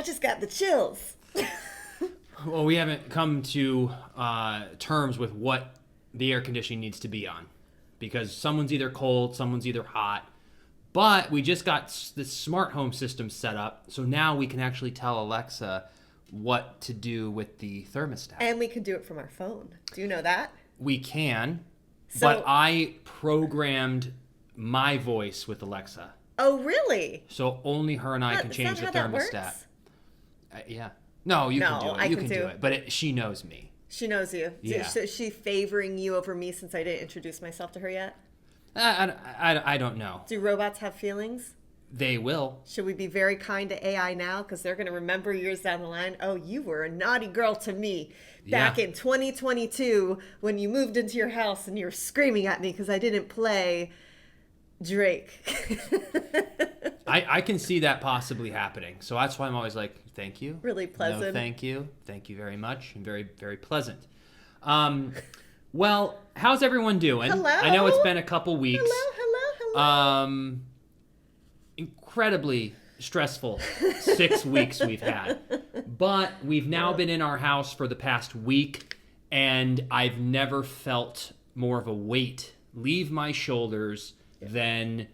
just got the chills. Well, we haven't come to terms with what the air conditioning needs to be on, because someone's either cold, someone's either hot. But we just got this smart home system set up, so now we can actually tell Alexa what to do with the thermostat. And we can do it from our phone. Do you know that? We can, So, but I programmed my voice with Alexa. oh, really? So only her and I can Is change that the how that thermostat. works? Yeah. No, you can No, do it. I You can can do do it. it. But she knows me. She knows you. Yeah. So is she favoring you over me since I didn't introduce myself to her yet? I don't know. Do robots have feelings? They will. Should we be very kind to AI now? Because they're going to remember years down the line. Oh, you were a naughty girl to me back in 2022 when you moved into your house and you were screaming at me because I didn't play Drake. I can see that possibly happening. So that's why I'm always like, thank you. Really pleasant. No, thank you. Thank you very much. And very, very pleasant. Well, how's everyone doing? Hello? I know it's been a couple weeks. Hello. Incredibly stressful 6 weeks we've had. But we've now been in our house for the past week, and I've never felt more of a weight leave my shoulders than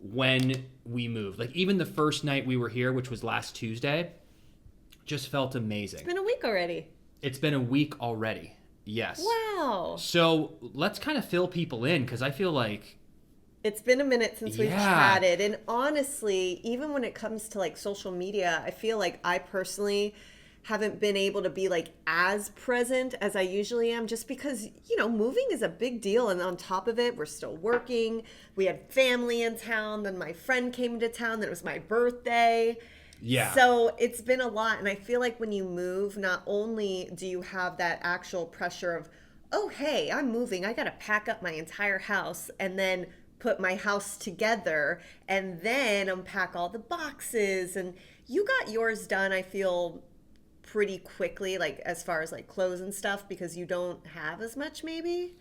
when we moved. Like, even the first night we were here, which was last Tuesday, just felt amazing. It's been a week already. It's been a week already. Yes. Wow. So let's kind of fill people in, because I feel like It's been a minute since we've Yeah. chatted. And honestly, even when it comes to like social media, I feel like I personally haven't been able to be like as present as I usually am, just because, you know, moving is a big deal. And on top of it, we're still working. We had family in town. Then my friend came into town. Then it was my birthday. Yeah. So it's been a lot. And I feel like when you move, not only do you have that actual pressure of, oh, hey, I'm moving. I got to pack up my entire house and then put my house together and then unpack all the boxes. And you got yours done, I feel, pretty quickly, like as far as like clothes and stuff, because you don't have as much maybe.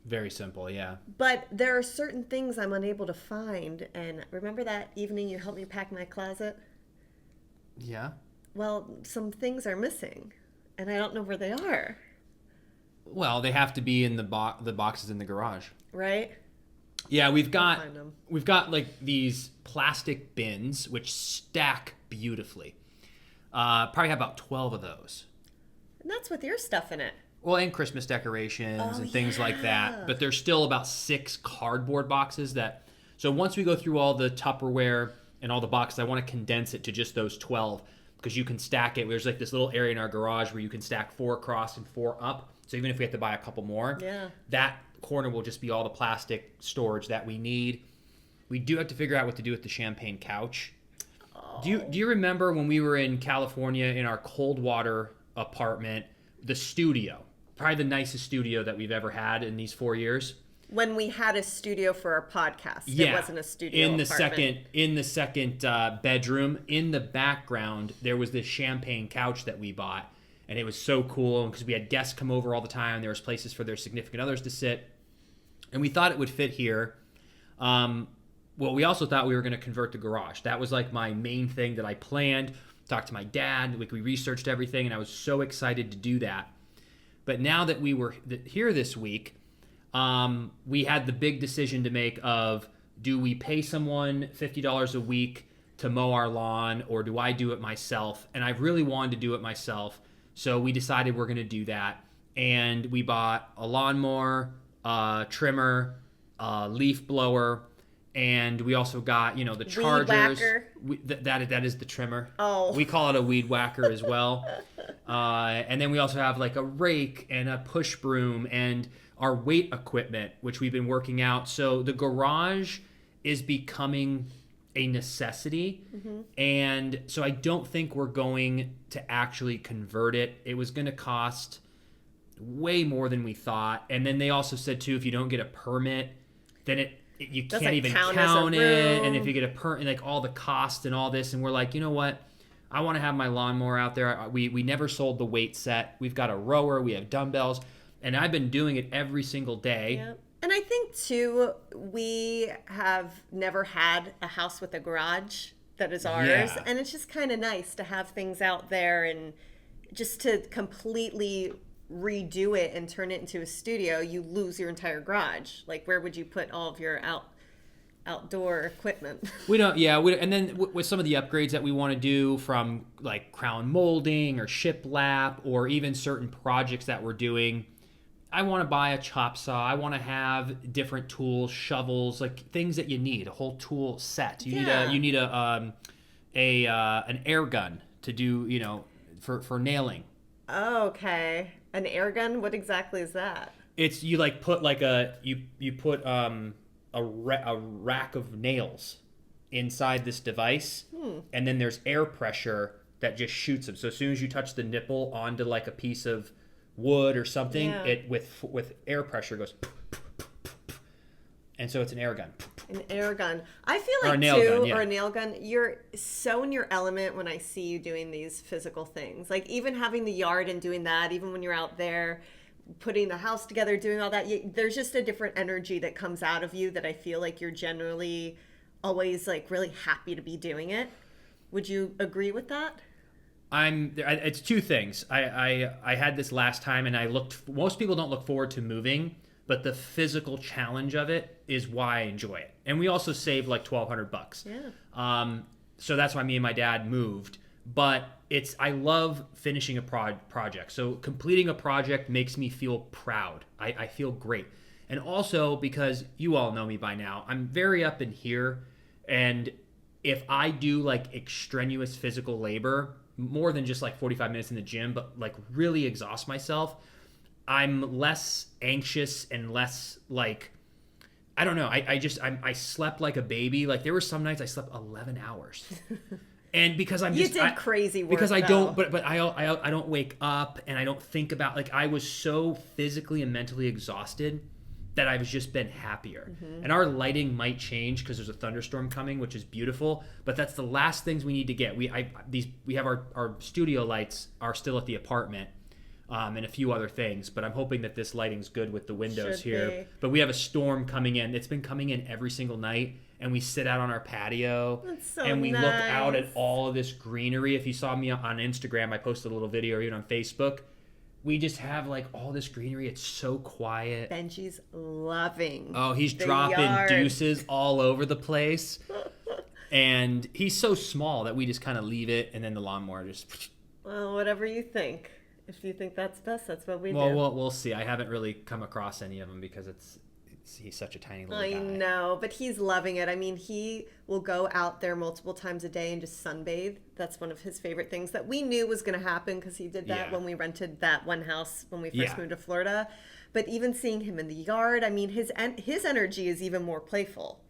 Very simple, yeah. But there are certain things I'm unable to find. And remember that evening you helped me pack my closet? Yeah. Well, some things are missing and I don't know where they are. Well, they have to be in the boxes in the garage. Right? Yeah, we've got find 'em. like these plastic bins which stack beautifully. Probably have about 12 of those. And that's with your stuff in it. Well, and Christmas decorations and things like that. But there's still about 6 cardboard boxes that. So once we go through all the Tupperware and all the boxes, I want to condense it to just those 12, because you can stack it. There's like this little area in our garage where you can stack 4 across and 4 up. So even if we have to buy a couple more, that corner will just be all the plastic storage that we need. We do have to figure out what to do with the champagne couch. Do you remember when we were in California in our cold water apartment, the studio, probably the nicest studio that we've ever had in these 4 years? When we had a studio for our podcast, Yeah. it wasn't a studio in the apartment. second bedroom, in the background, there was this champagne couch that we bought, and it was so cool because we had guests come over all the time. There was places for their significant others to sit, and we thought it would fit here. Well, we also thought we were going to convert the garage. That was like my main thing that I planned. Talked to my dad, like we researched everything, and I was so excited to do that. But now that we were here this week, we had the big decision to make of, do we pay someone $50 a week to mow our lawn, or do I do it myself? And I really wanted to do it myself, so we decided we're going to do that. And we bought a lawnmower, a trimmer, a leaf blower, and we also got, the chargers. Weed whacker. That is the trimmer. Oh. We call it a weed whacker as well. And then we also have like a rake and a push broom and our weight equipment, which we've been working out. So the garage is becoming a necessity. Mm-hmm. And so I don't think we're going to actually convert it. It was going to cost way more than we thought. And then they also said too, if you don't get a permit, then you can't even count it. And if you get a permit, like all the cost and all this, and we're like, you know what? I want to have my lawnmower out there. We never sold the weight set. We've got a rower. We have dumbbells. And I've been doing it every single day. Yep. And I think, too, we have never had a house with a garage. that is ours. Yeah. And it's just kind of nice to have things out there, and just to completely redo it and turn it into a studio, you lose your entire garage. Like, where would you put all of your outdoor equipment? We don't, yeah. And then with some of the upgrades that we want to do, from like crown molding or shiplap, or even certain projects that we're doing, I want to buy a chop saw. I want to have different tools, shovels, like things that you need, a whole tool set. You need an air gun to do, for nailing. Oh, okay. An air gun? What exactly is that? It's, you like put like you put a rack of nails inside this device, and then there's air pressure that just shoots them. So as soon as you touch the nipple onto like a piece of wood or something, it with air pressure goes, and so it's an air gun. An air gun. I feel like, or a nail gun, yeah. or a nail gun, you're so in your element when I see you doing these physical things. Like, even having the yard and doing that, even when you're out there putting the house together, doing all that, there's just a different energy that comes out of you that I feel like you're generally always like really happy to be doing it. Would you agree with that? It's two things. I had this last time, and most people don't look forward to moving, but the physical challenge of it is why I enjoy it. And we also saved like $1,200. Yeah. So that's why me and my dad moved. But I love finishing a project. So completing a project makes me feel proud. I feel great. And also, because you all know me by now, I'm very up in here. And if I do like extraneous physical labor, more than just like 45 minutes in the gym, but like really exhaust myself, I'm less anxious and less like, I don't know. I slept like a baby. Like, there were some nights I slept 11 hours. And because you did crazy work, because I though. don't, but I don't wake up, and I don't think about, like, I was so physically and mentally exhausted that I've just been happier. And our lighting might change because there's a thunderstorm coming, which is beautiful, but that's the last things we need to get. We have our studio lights are still at the apartment, and a few other things, but I'm hoping that this lighting's good with the windows here. But we have a storm coming in. It's been coming in every single night, and we sit out on our patio, and we look out at all of this greenery. If you saw me on Instagram, I posted a little video, or even on Facebook. We just have like all this greenery. It's so quiet. Benji's loving. Oh, he's dropping deuces all over the place. And he's so small that we just kind of leave it, and then the lawnmower just... Well, whatever you think. If you think that's best, that's what we do. Well, we'll see. I haven't really come across any of them because he's such a tiny little guy. I know, but he's loving it. I mean, he will go out there multiple times a day and just sunbathe. That's one of his favorite things that we knew was going to happen, because he did that when we rented that one house when we first moved to Florida. But even seeing him in the yard, I mean, his energy is even more playful.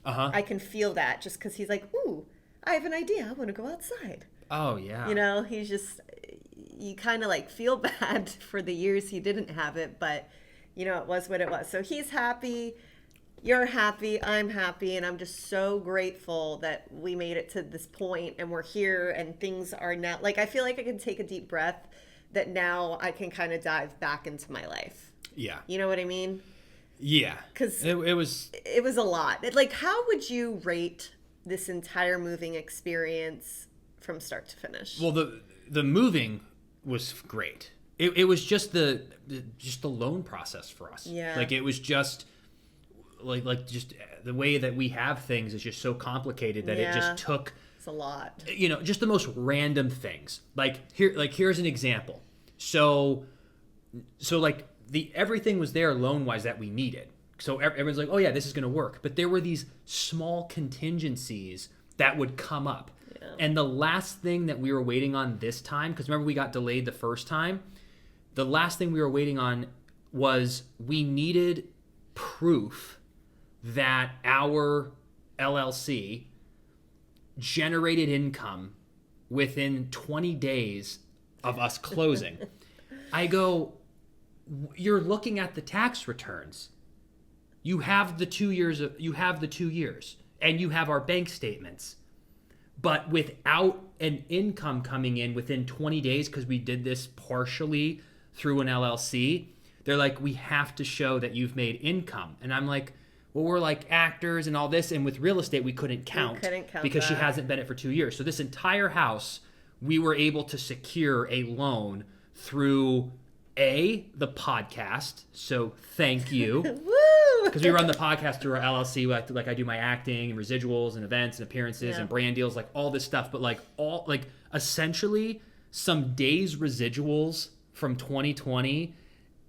I can feel that, just because he's like, ooh, I have an idea. I want to go outside. Oh, yeah. You know, he's just, you kind of like feel bad for the years he didn't have it, but you know, it was what it was. So he's happy, you're happy, I'm happy, and I'm just so grateful that we made it to this point and we're here, and things are now, like, I feel like I can take a deep breath, that now I can kind of dive back into my life. Yeah. You know what I mean? Yeah. Because it was a lot. Like, how would you rate this entire moving experience from start to finish? Well, the moving was great. It was just the loan process for us. Yeah. Like, it was just like just the way that we have things is just so complicated that it just took. It's a lot. You know, just the most random things. Here's an example. So like everything was there loan wise that we needed. So everyone's like, oh yeah, this is gonna work. But there were these small contingencies that would come up. Yeah. And the last thing that we were waiting on this time, because remember we got delayed the first time. The last thing we were waiting on was we needed proof that our LLC generated income within 20 days of us closing. I go, you're looking at the tax returns. You have the 2 years, and you have our bank statements. But without an income coming in within 20 days, because we did this partially through an LLC, they're like, we have to show that you've made income. And I'm like, well, we're like actors and all this, and with real estate we couldn't count, because she that. hasn't been it for 2 years. So this entire house, we were able to secure a loan through the podcast. So thank you. Woo! Because we run the podcast through our LLC, like I do my acting and residuals and events and appearances and brand deals, like all this stuff. But like essentially some days residuals from 2020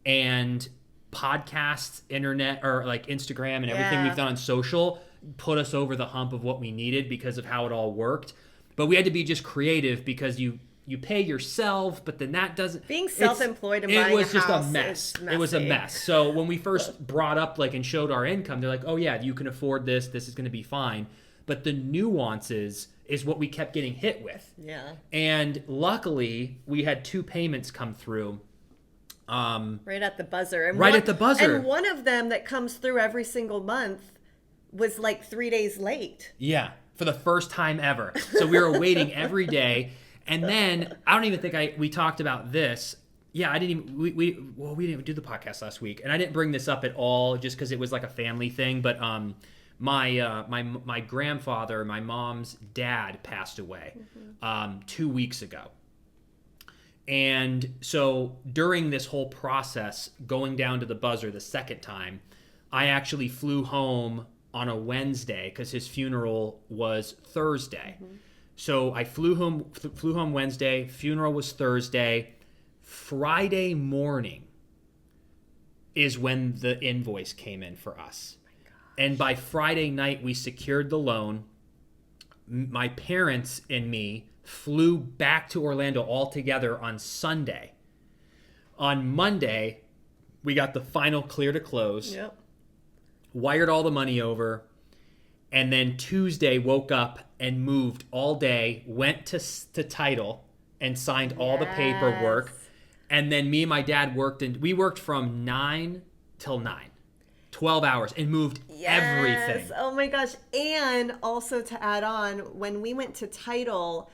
and podcasts, internet, or like Instagram and everything we've done on social put us over the hump of what we needed because of how it all worked. But we had to be just creative, because you pay yourself, but then that doesn't... Being self-employed and buying it was just a mess. It was a mess. So when we first brought up and showed our income, they're like, oh yeah, you can afford this. This is going to be fine. But the nuances is what we kept getting hit with. Yeah. And luckily, we had 2 payments come through. Right at the buzzer. And at the buzzer. And one of them that comes through every single month was like 3 days late. Yeah, for the first time ever. So we were waiting every day. And then I don't even think we talked about this. Yeah, I didn't even we didn't even do the podcast last week, and I didn't bring this up at all just because it was like a family thing. But my grandfather, my mom's dad, passed away 2 weeks ago. And so during this whole process, going down to the buzzer the second time, I actually flew home on a Wednesday because his funeral was Thursday. So I flew home Wednesday, funeral was Thursday. Friday morning is when the invoice came in for us. And by Friday night, we secured the loan. My parents and me flew back to Orlando all together on Sunday. On Monday, we got the final clear to close. Yep. Wired all the money over. And then Tuesday woke up and moved all day, went to title and signed all the paperwork. And then me and my dad we worked from 9 till 9, 12 hours, and moved everything. Oh my gosh. And also to add on, when we went to title,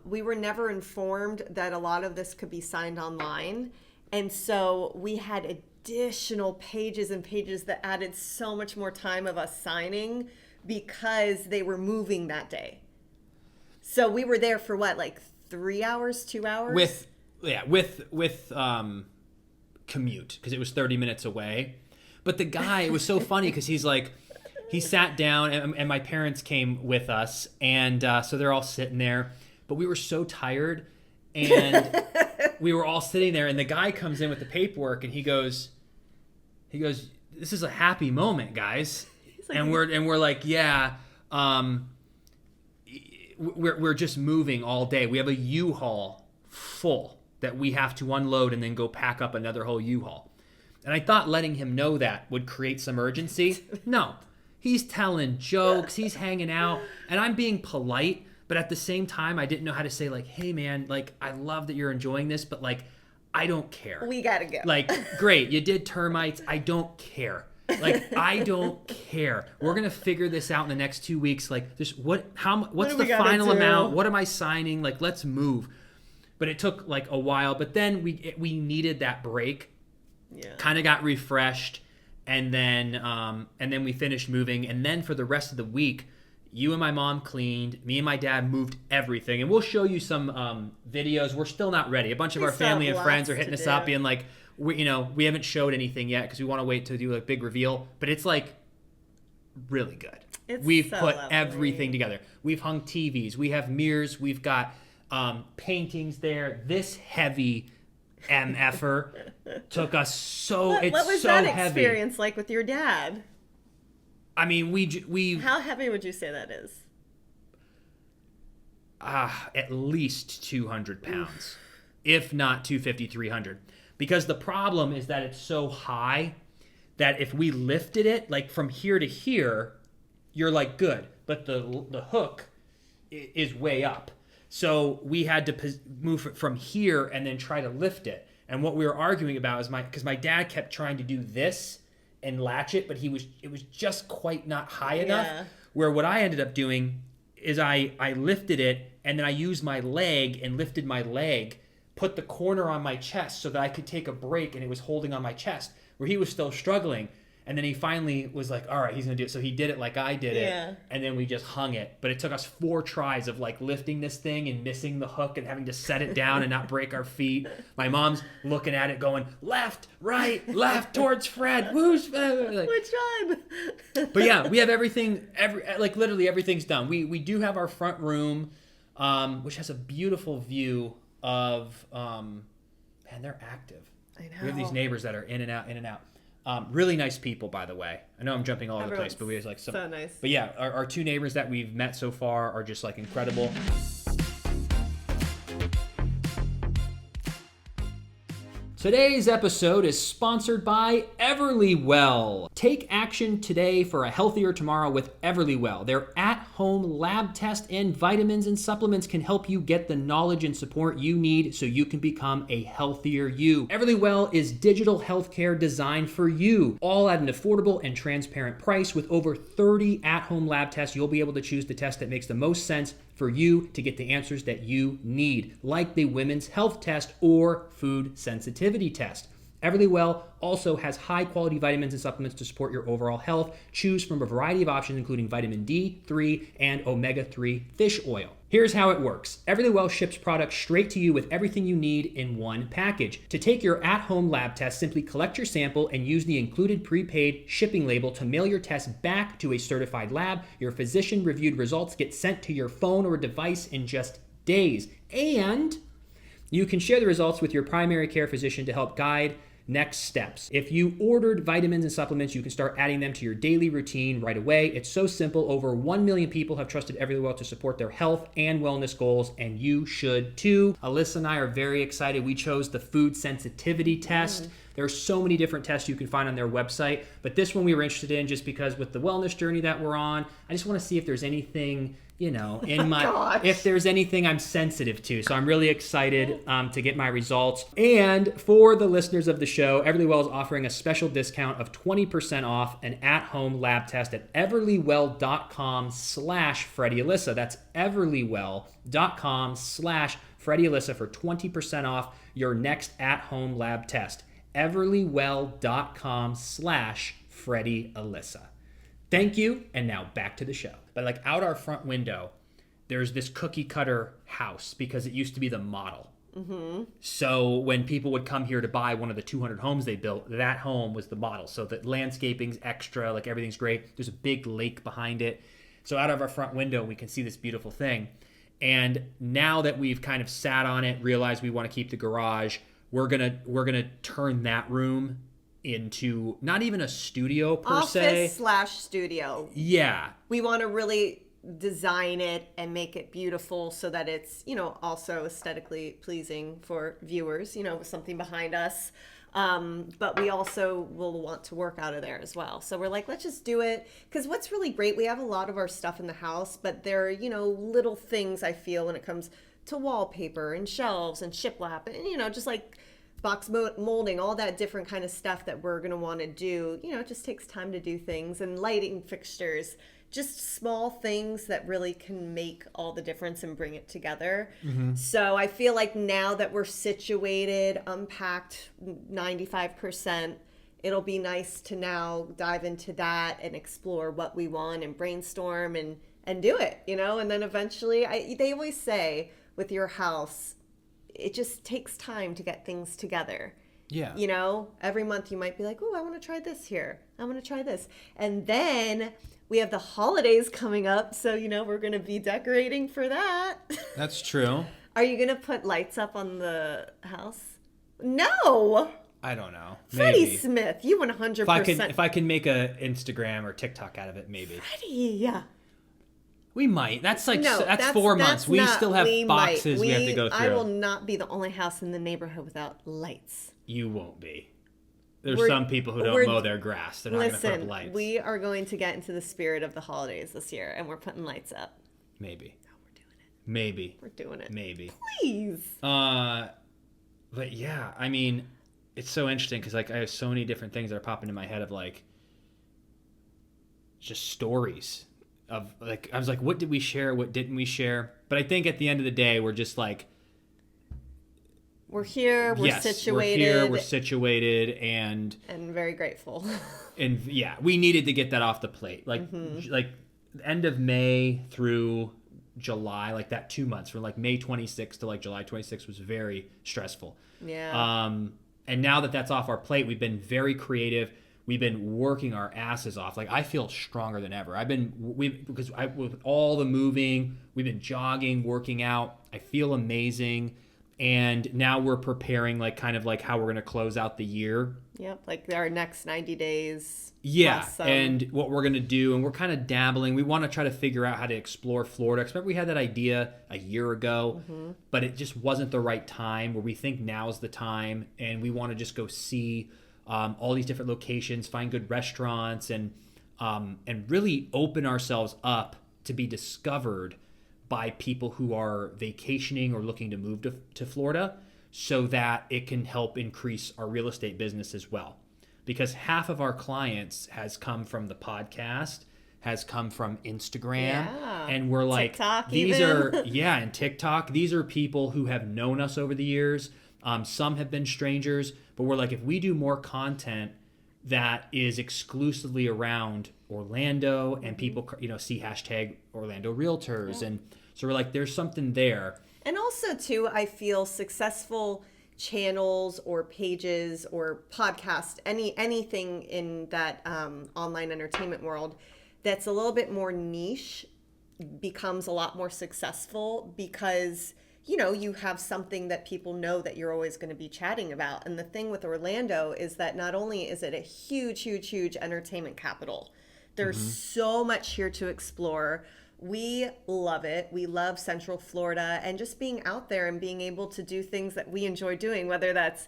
we were never informed that a lot of this could be signed online. And so we had additional pages and pages that added so much more time of us signing, because they were moving that day. So we were there for what, like 3 hours, 2 hours? With commute, because it was 30 minutes away. But the guy, it was so funny because he sat down, and my parents came with us, and so they're all sitting there. But we were so tired, and we were all sitting there, and the guy comes in with the paperwork, and he goes, "This is a happy moment, guys." And we're like, yeah, we're just moving all day. We have a U-Haul full that we have to unload and then go pack up another whole U-Haul. And I thought letting him know that would create some urgency. No, he's telling jokes, he's hanging out, and I'm being polite. But at the same time, I didn't know how to say, like, hey man, like, I love that you're enjoying this, but like, I don't care. We gotta go. Like, great, you did termites. I don't care. Like, I don't care. We're gonna figure this out in the next 2 weeks. Like, just what's the final amount? What am I signing? Like, let's move. But it took like a while. But then we needed that break. Yeah. Kind of got refreshed, and then we finished moving. And then for the rest of the week, you and my mom cleaned. Me and my dad moved everything. And we'll show you some videos. We're still not ready. A bunch of our family and friends are hitting us up, being like, we haven't showed anything yet because we want to wait to do like big reveal, but it's like really good. We've put everything together. We've hung TVs, we have mirrors, we've got paintings there. This heavy MFer took us what was that experience like with your dad? I mean, we how heavy would you say that is? At least 200 pounds, if not 250, 300. Because the problem is that it's so high that if we lifted it, like from here to here, you're like good. But the hook is way up. So we had to move it from here and then try to lift it. And what we were arguing about is because my dad kept trying to do this and latch it, but it was just quite not high enough. Where what I ended up doing is I lifted it, and then I used my leg and lifted my leg, put the corner on my chest so that I could take a break, and it was holding on my chest, where he was still struggling. And then he finally was like, all right, he's going to do it. So he did it like I did it. Yeah. And then we just hung it. But it took us 4 tries of like lifting this thing and missing the hook and having to set it down and not break our feet. My mom's looking at it going, left, right, left, towards Fred. Who's like, Which one? but yeah, we have everything, like literally everything's done. We do have our front room, which has a beautiful view of, man, they're active. I know. We have these neighbors that are in and out, in and out. Really nice people, by the way. I know I'm jumping all over the place, but we have like some. So nice. But yeah, our 2 neighbors that we've met so far are just like incredible. Today's episode is sponsored by Everlywell. Take action today for a healthier tomorrow with Everlywell. Their at-home lab test and vitamins and supplements can help you get the knowledge and support you need so you can become a healthier you. Everlywell is digital healthcare designed for you, all at an affordable and transparent price. With over 30 at-home lab tests, you'll be able to choose the test that makes the most sense for you to get the answers that you need, like the women's health test or food sensitivity test. Everlywell also has high-quality vitamins and supplements to support your overall health. Choose from a variety of options, including vitamin D3 and omega-3 fish oil. Here's how it works. Everlywell ships products straight to you with everything you need in one package. To take your at-home lab test, simply collect your sample and use the included prepaid shipping label to mail your test back to a certified lab. Your physician-reviewed results get sent to your phone or device in just days. And you can share the results with your primary care physician to help guide next steps. If you ordered vitamins and supplements, you can start adding them to your daily routine right away. It's so simple. Over 1 million people have trusted Everlywell to support their health and wellness goals, and you should too. Alyssa and I are very excited. We chose the food sensitivity test. There are so many different tests you can find on their website, but this one we were interested in just because with the wellness journey that we're on, I just want to see if there's anything, you know, in my, if there's anything I'm sensitive to. So I'm really excited to get my results. And for the listeners of the show, Everlywell is offering a special discount of 20% off an at-home lab test at everlywell.com/Freddie Alyssa. That's everlywell.com/Freddie Alyssa for 20% off your next at-home lab test. everlywell.com/Freddie Alyssa. Thank you, and now back to the show. But like out our front window, there's this cookie cutter house because it used to be the model. Mm-hmm. So when people would come here to buy one of the 200 homes they built, that home was the model. So the landscaping's extra, like everything's great. There's a big lake behind it. So out of our front window, we can see this beautiful thing. And now that we've kind of sat on it, realized we want to keep the garage, we're gonna turn that room into not even a studio per se. Office/studio. Yeah. We want to really design it and make it beautiful so that it's, you know, also aesthetically pleasing for viewers, you know, with something behind us. But we also will want to work out of there as well. So we're like, let's just do it. Because what's really great, we have a lot of our stuff in the house, but there are, you know, little things I feel when it comes to wallpaper and shelves and shiplap and, you know, just like box molding, all that different kind of stuff that we're going to want to do. You know, it just takes time to do things, and lighting fixtures, just small things that really can make all the difference and bring it together. Mm-hmm. So I feel like now that we're situated, unpacked 95%, it'll be nice to now dive into that and explore what we want and brainstorm and do it, you know? And then eventually, they always say with your house, it just takes time to get things together. Yeah. You know, every month you might be like, oh, I want to try this here. I want to try this. And then we have the holidays coming up. So, you know, we're going to be decorating for that. That's true. Are you going to put lights up on the house? No. I don't know. Freddie Maybe. Smith, you 100%. If I can make a Instagram or TikTok out of it, maybe. Freddie, yeah. We might. That's like No, that's 4 months. We still have boxes we have to go through. I will not be the only house in the neighborhood without lights. You won't be. There's some people who don't mow their grass. They're not going to put up lights. We are going to get into the spirit of the holidays this year, and we're putting lights up. Maybe. No, we're doing it. Maybe. We're doing it. Maybe. Please. But yeah, I mean, it's so interesting because like I have so many different things that are popping in my head of like just stories of like I was like, what did we share? What didn't we share? But I think at the end of the day, we're just like We're here, we're yes, situated. we're here, we're situated, and very grateful. and yeah, we needed to get that off the plate. Like end of May through July, like that 2 months from like May 26th to like July 26th was very stressful. Yeah. And now that that's off our plate, we've been very creative. We've been working our asses off. Like I feel stronger than ever. With all the moving, we've been jogging, working out. I feel amazing. And now we're preparing like kind of like how we're going to close out the year. Yep, like our next 90 days. Yeah, and what we're going to do, and we're kind of dabbling. We want to try to figure out how to explore Florida. I remember we had that idea a year ago, but it just wasn't the right time, where we think now's the time, and we want to just go see all these different locations, find good restaurants, and really open ourselves up to be discovered by people who are vacationing or looking to move to Florida, so that it can help increase our real estate business as well. Because half of our clients has come from the podcast, has come from Instagram, and we're like, TikTok these even. and TikTok. These are people who have known us over the years. Some have been strangers, but we're like, if we do more content that is exclusively around Orlando, and people, see hashtag Orlando Realtors, and so we're like, there's something there. And also too, I feel successful channels or pages or podcast, anything in that online entertainment world that's a little bit more niche becomes a lot more successful, because you have something that people know that you're always going to be chatting about. And the thing with Orlando is that not only is it a huge entertainment capital, there's so much here to explore. We love it. We love Central Florida, and just being out there and being able to do things that we enjoy doing, whether that's,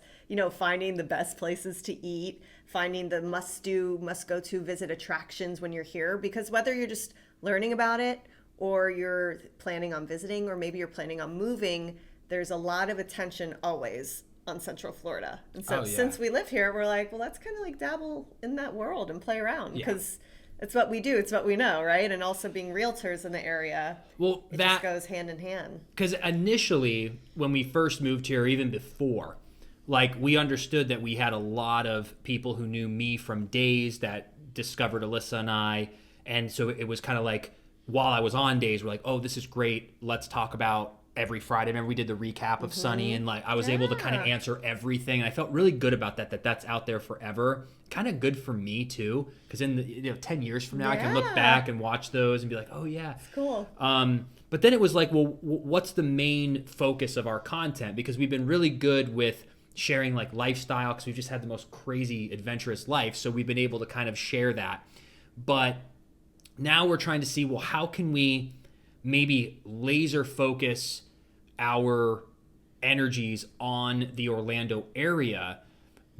finding the best places to eat, finding the must go to visit attractions when you're here, because whether you're just learning about it or you're planning on visiting, or maybe you're planning on moving, there's a lot of attention always on Central Florida. And so since we live here, we're like, well, let's kind of like dabble in that world and play around, because it's what we do. It's what we know, right? And also being realtors in the area, it just goes hand in hand. Because initially, when we first moved here, even before, like we understood that we had a lot of people who knew me from days that discovered Alyssa and I. And so it was kind of like, while I was on days, we're like, oh, this is great. Let's talk about every Friday. Remember we did the recap of Sunny, and like I was able to kind of answer everything. And I felt really good about that's out there forever. Kind of good for me too, because in the 10 years from now, I can look back and watch those and be like, oh yeah, it's cool. But then it was like, well, what's the main focus of our content? Because we've been really good with sharing like lifestyle, because we've just had the most crazy adventurous life. So we've been able to kind of share that. But now we're trying to see, well, how can we maybe laser focus our energies on the Orlando area?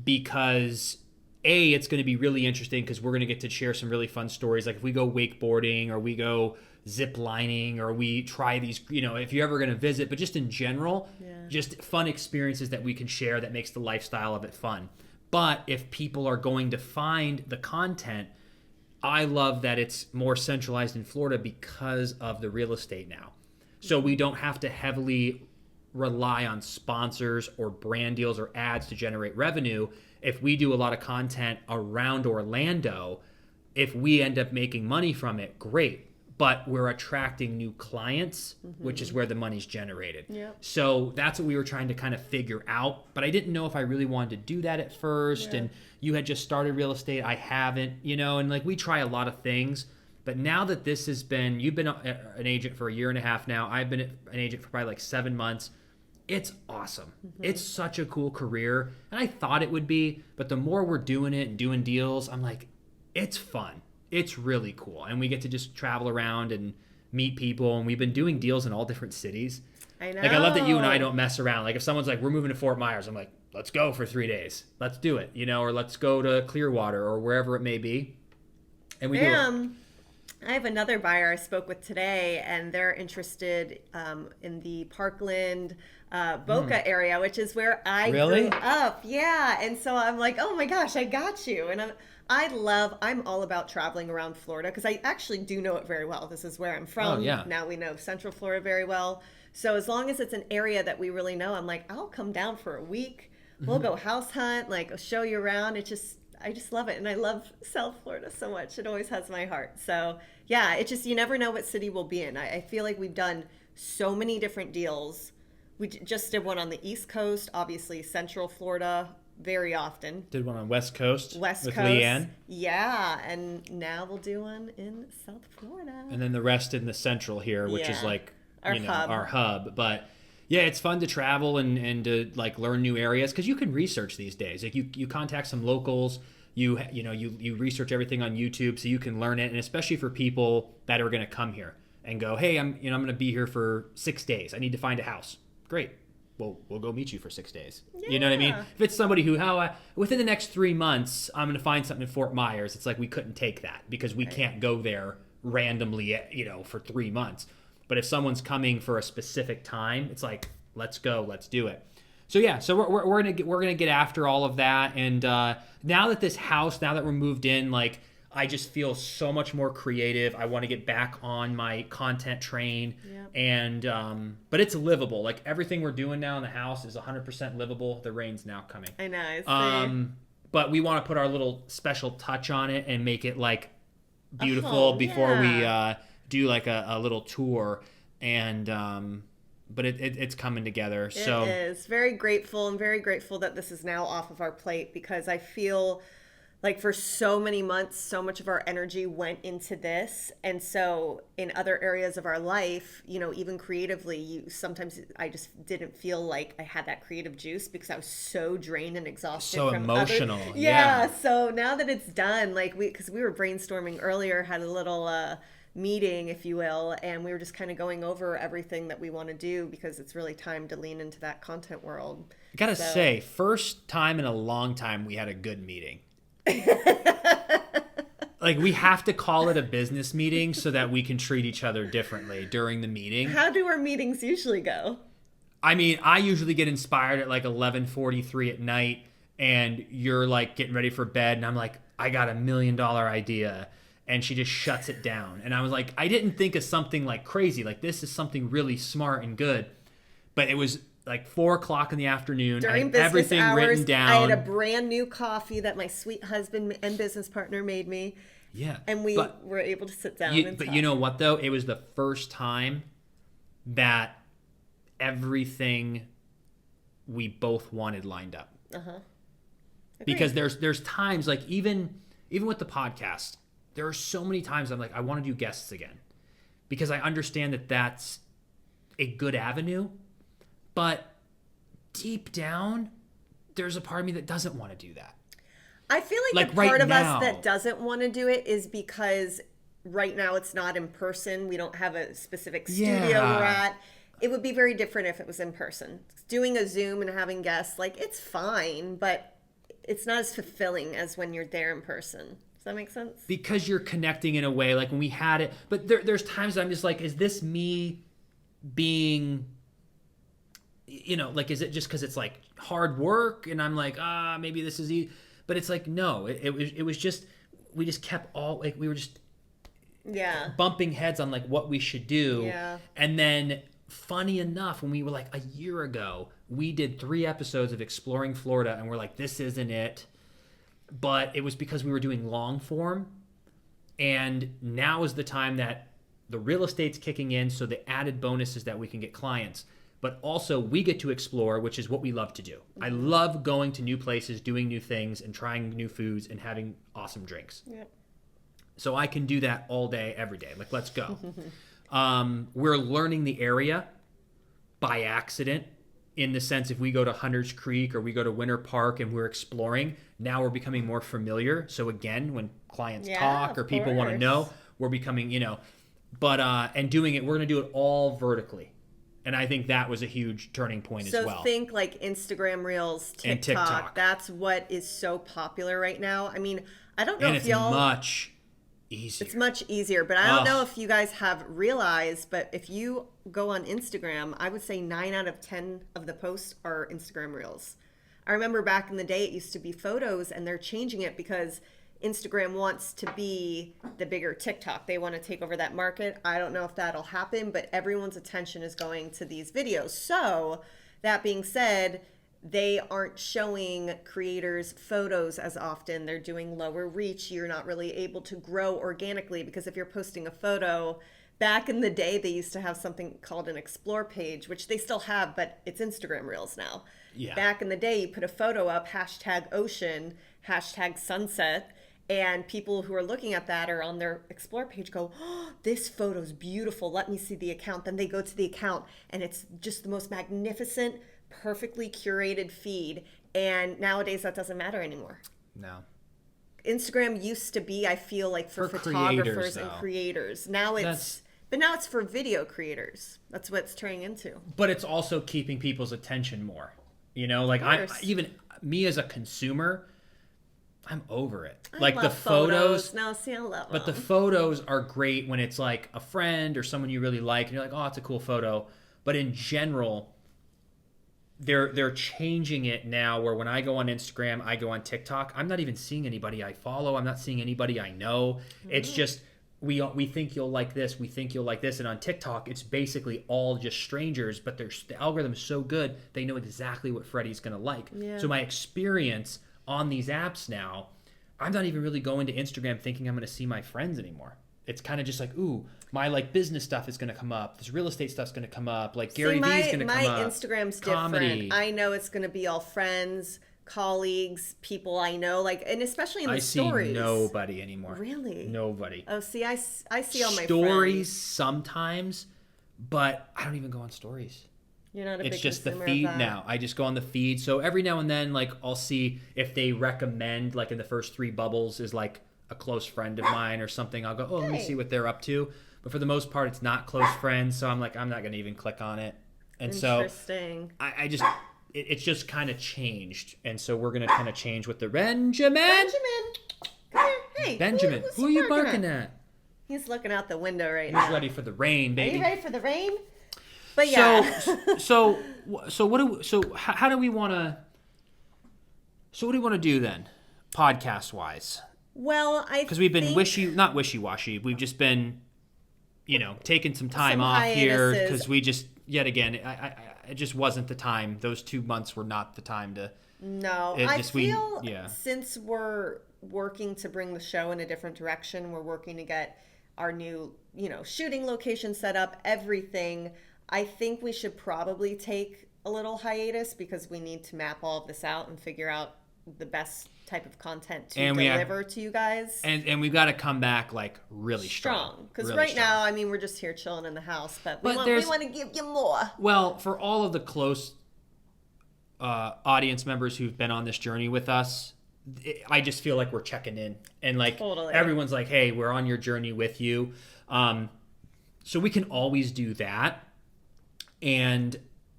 Because it's going to be really interesting, because we're going to get to share some really fun stories. Like if we go wakeboarding, or we go zip lining, or we try these, if you're ever going to visit, but just in general, just fun experiences that we can share that makes the lifestyle of it fun. But if people are going to find the content, I love that it's more centralized in Florida because of the real estate now. So we don't have to heavily rely on sponsors or brand deals or ads to generate revenue. If we do a lot of content around Orlando, if we end up making money from it, great. But we're attracting new clients, which is where the money's generated. Yep. So that's what we were trying to kind of figure out. But I didn't know if I really wanted to do that at first. And you had just started real estate. I haven't, and like we try a lot of things. But now that this has been, you've been an agent for a year and a half now. I've been an agent for probably like 7 months. It's awesome. It's such a cool career. And I thought it would be. But the more we're doing it and doing deals, I'm like, it's fun. It's really cool. And we get to just travel around and meet people. And we've been doing deals in all different cities. I know. Like, I love that you and I don't mess around. Like, if someone's like, we're moving to Fort Myers, I'm like, let's go for 3 days. Let's do it, or let's go to Clearwater or wherever it may be. And we do it. I have another buyer I spoke with today, and they're interested in the Parkland, Boca area, which is where I grew up. Yeah. And so I'm like, oh my gosh, I got you. And I'm all about traveling around Florida, because I actually do know it very well. This is where I'm from. Oh, yeah. Now we know Central Florida very well. So as long as it's an area that we really know, I'm like, I'll come down for a week. We'll go house hunt, like I'll show you around. I just love it. And I love South Florida so much. It always has my heart. So yeah, it just, you never know what city we'll be in. I feel like we've done so many different deals. We just did one on the East Coast, obviously Central Florida, very often. Did one on West Coast West with Coast. Leanne. Yeah, and now we'll do one in South Florida. And then the rest in the Central here, which is like our hub. But yeah, it's fun to travel and to like learn new areas because you can research these days. Like you contact some locals, you research everything on YouTube so you can learn it, and especially for people that are going to come here and go, hey, I'm going to be here for 6 days. I need to find a house. Great. Well, we'll go meet you for 6 days. Yeah. You know what I mean? If it's somebody who, within the next 3 months, I'm going to find something in Fort Myers, it's like we couldn't take that because we can't go there randomly, for 3 months. But if someone's coming for a specific time, it's like, let's go, let's do it. So yeah, so we're gonna get after all of that. And now that we're moved in, like I just feel so much more creative. I want to get back on my content train. Yep. And but it's livable. Like everything we're doing now in the house is 100% livable. The rain's now coming. I know. I see. But we want to put our little special touch on it and make it like beautiful before we do like a little tour. And but it's coming together. So it is. Very grateful. I'm very grateful that this is now off of our plate because I feel like for so many months, so much of our energy went into this. And so in other areas of our life, even creatively, sometimes I just didn't feel like I had that creative juice because I was so drained and exhausted. So emotional. Yeah. So now that it's done, like because we were brainstorming earlier, had a little meeting, if you will, and we were just kind of going over everything that we want to do because it's really time to lean into that content world. I gotta say, first time in a long time we had a good meeting. Like we have to call it a business meeting so that we can treat each other differently during the meeting. How do our meetings usually go? I mean, I usually get inspired at like 11:43 at night and you're like getting ready for bed and I'm like, I got $1 million idea. And she just shuts it down. And I was like, I didn't think of something like crazy. Like this is something really smart and good. But it was like 4:00 in the afternoon. During I had business everything hours, written down. I had a brand new coffee that my sweet husband and business partner made me. Yeah. And we were able to sit down and But talk. you know what, though? It was the first time that everything we both wanted lined up. Uh-huh. Because there's times, like even with the podcast, there are so many times I'm like, I want to do guests again. Because I understand that that's a good avenue. But deep down, there's a part of me that doesn't want to do that. I feel like the part of us that doesn't want to do it is because right now it's not in person. We don't have a specific studio we're at. It would be very different if it was in person. Doing a Zoom and having guests, like it's fine, but it's not as fulfilling as when you're there in person. Does that make sense? Because you're connecting in a way, like when we had it. But there's times I'm just like, is this me being... like, is it just because it's like hard work and I'm like, maybe this is easy. But it's like, no, it was just, we just kept we were just bumping heads on like what we should do. Yeah. And then funny enough, when we were like a year ago, we did 3 episodes of Exploring Florida and we're like, this isn't it. But it was because we were doing long form. And now is the time that the real estate's kicking in. So the added bonus is that we can get clients. But also we get to explore, which is what we love to do. I love going to new places, doing new things, and trying new foods and having awesome drinks. Yep. So I can do that all day, every day. Like, let's go. We're learning the area by accident in the sense if we go to Hunter's Creek or we go to Winter Park and we're exploring, now we're becoming more familiar. So again, when clients talk or people want to know, we're becoming, but, and doing it, we're going to do it all vertically. And I think that was a huge turning point as well. So think like Instagram Reels, TikTok. That's what is so popular right now. I mean, I don't know if y'all... much easier. It's much easier, but I don't know if you guys have realized, but if you go on Instagram, I would say 9 out of 10 of the posts are Instagram Reels. I remember back in the day, it used to be photos, and they're changing it because Instagram wants to be the bigger TikTok. They want to take over that market. I don't know if that'll happen, but everyone's attention is going to these videos. So that being said, they aren't showing creators photos as often. They're doing lower reach. You're not really able to grow organically, because if you're posting a photo, back in the day, they used to have something called an explore page, which they still have, but it's Instagram Reels now. Yeah. Back in the day, you put a photo up, hashtag ocean, hashtag sunset, and people who are looking at that are on their explore page go, oh, this photo's beautiful. Let me see the account. Then they go to the account and it's just the most magnificent, perfectly curated feed. And nowadays that doesn't matter anymore. No. Instagram used to be, I feel like, for photographers and creators. Now but now it's for video creators. That's what it's turning into. But it's also keeping people's attention more. You know, like even me as a consumer, I'm over it. I like love the photos. No, see, I love But them. the photos are great when it's like a friend or someone you really like, and you're like, oh, it's a cool photo. But in general, they're changing it now. Where when I go on Instagram, I go on TikTok, I'm not even seeing anybody I follow. I'm not seeing anybody I know. It's just we think you'll like this. We think you'll like this. And on TikTok, it's basically all just strangers. But the algorithm is so good, they know exactly what Freddie's gonna like. Yeah. So my experience on these apps now, I'm not even really going to Instagram thinking I'm going to see my friends anymore. It's kind of just like, ooh, my like business stuff is going to come up. This real estate stuff's going to come up. Like Gary Vee's going to come up. My Instagram's comedy. different. I know it's going to be all friends, colleagues, people I know, like, and especially in the stories. I see nobody anymore. Really? Nobody. Oh, see, I see all my stories friends. Sometimes, but I don't even go on stories. You're not a big It's just the consumer feed of that. now. I just go on the feed. So every now and then, like, I'll see if they recommend, like in the first 3 bubbles is like a close friend of mine or something. I'll go, oh, let me see what they're up to. But for the most part, it's not close friends. So I'm like, I'm not going to even click on it. And so I just, it's just kind of changed. And so we're going to kind of change with the Benjamin. Come here. Hey. Benjamin, who are you barking at? He's looking out the window right now. He's ready for the rain, baby. Are you ready for the rain? But yeah. So how do we want to? So what do we want to do then, podcast wise? Well, because we've been not wishy-washy. We've just been, taking some time off here because we just yet again, it just wasn't the time. Those 2 months were not the time to. No, I feel since we're working to bring the show in a different direction, we're working to get our new, shooting location set up, everything. I think we should probably take a little hiatus because we need to map all of this out and figure out the best type of content to deliver to you guys. And we've got to come back like really strong. Because now, I mean, we're just here chilling in the house, but we want to give you more. Well, for all of the close audience members who've been on this journey with us, I just feel like we're checking in. And like everyone's like, hey, we're on your journey with you. So we can always do that.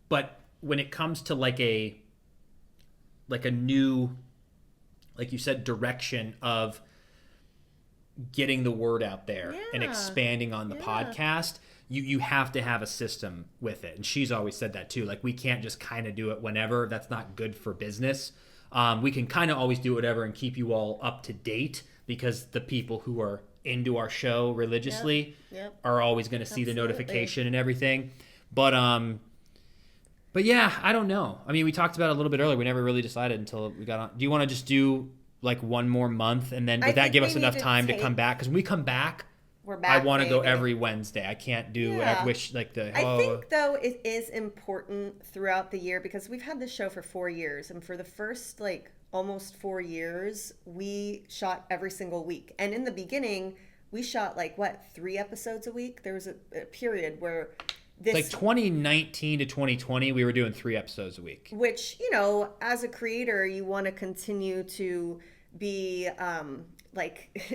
But when it comes to like a new, like you said, direction of getting the word out there and expanding on the podcast, you have to have a system with it. And she's always said that too. Like, we can't just kind of do it whenever. That's not good for business. We can kind of always do whatever and keep you all up to date, because the people who are into our show religiously are always going to see the notification and everything. But yeah, I don't know. I mean, we talked about it a little bit earlier. We never really decided until we got on. Do you want to just do like one more month, and then would that give us enough time to come back? Because when we come back, we're back. I want to go every Wednesday. I can't do. I wish I think though it is important throughout the year, because we've had this show for 4 years, and for the first almost 4 years, we shot every single week. And in the beginning, we shot 3 episodes a week. There was a period where. Like 2019 to 2020, we were doing 3 episodes a week. Which, as a creator, you want to continue to be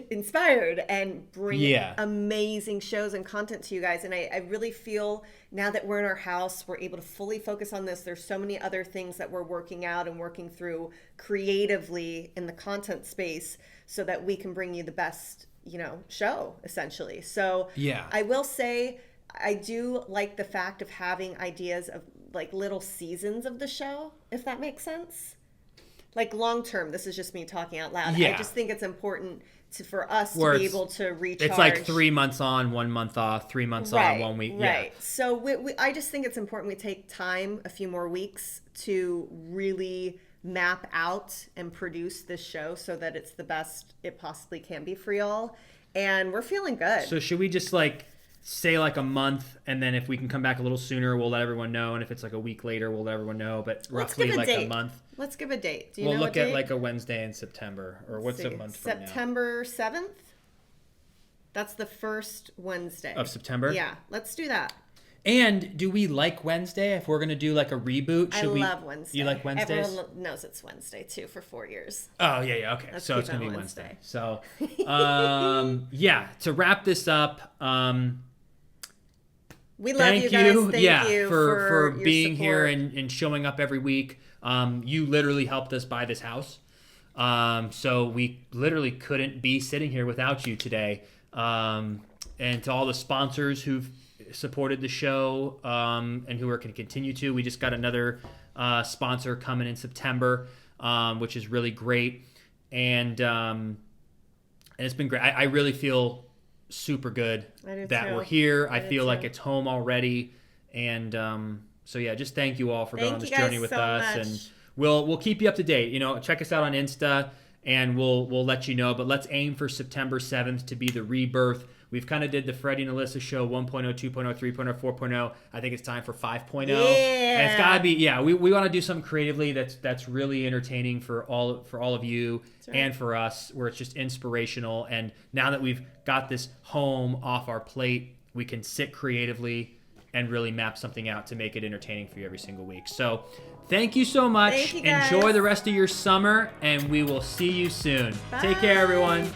inspired and bring amazing shows and content to you guys. And I really feel now that we're in our house, we're able to fully focus on this. There's so many other things that we're working out and working through creatively in the content space so that we can bring you the best, show, essentially. So I will say, I do like the fact of having ideas of little seasons of the show, if that makes sense. like long term, this is just me talking out loud. Yeah. I just think it's important for us Where to be able to recharge. It's like 3 months on, 1 month off, 3 months on, 1 week. Right. Yeah. So I just think it's important we take time, a few more weeks, to really map out and produce this show so that it's the best it possibly can be for y'all. And we're feeling good. So should we just like say like a month, and then if we can come back a little sooner, we'll let everyone know, and if it's like a week later, we'll let everyone know, but roughly like a month. Let's give a date. Do you we'll know look a date? at like a Wednesday in September, or what's a month from now? September 7th? That's the first Wednesday. Of September? Yeah, let's do that. And do we like Wednesday? If we're going to do like a reboot, I love Wednesday. You like Wednesdays? Everyone knows it's Wednesday too for 4 years. Oh, yeah, okay. Let's so keep it's going it to be on Wednesday. Wednesday. So, yeah, to wrap this up, we love you guys. Thank you for your being support. here and showing up every week. You literally helped us buy this house. So we literally couldn't be sitting here without you today. And to all the sponsors who've supported the show and who are going to continue to, we just got another sponsor coming in September, which is really great. And it's been great. I really feel super good that we're here. I feel like it's home already. And so yeah, just thank you all for going on this journey with us. Much. And we'll keep you up to date. You know, check us out on Insta and we'll let you know. But let's aim for September 7th to be the rebirth. We've kind of did the Freddie and Alyssa show 1.0, 2.0, 3.0, 4.0. I think it's time for 5.0. Yeah. And it's gotta be, we want to do something creatively that's really entertaining for all of you and for us, where it's just inspirational. And now that we've got this home off our plate, we can sit creatively and really map something out to make it entertaining for you every single week. So thank you so much. Thank you, guys. Enjoy the rest of your summer, and we will see you soon. Bye. Take care, everyone.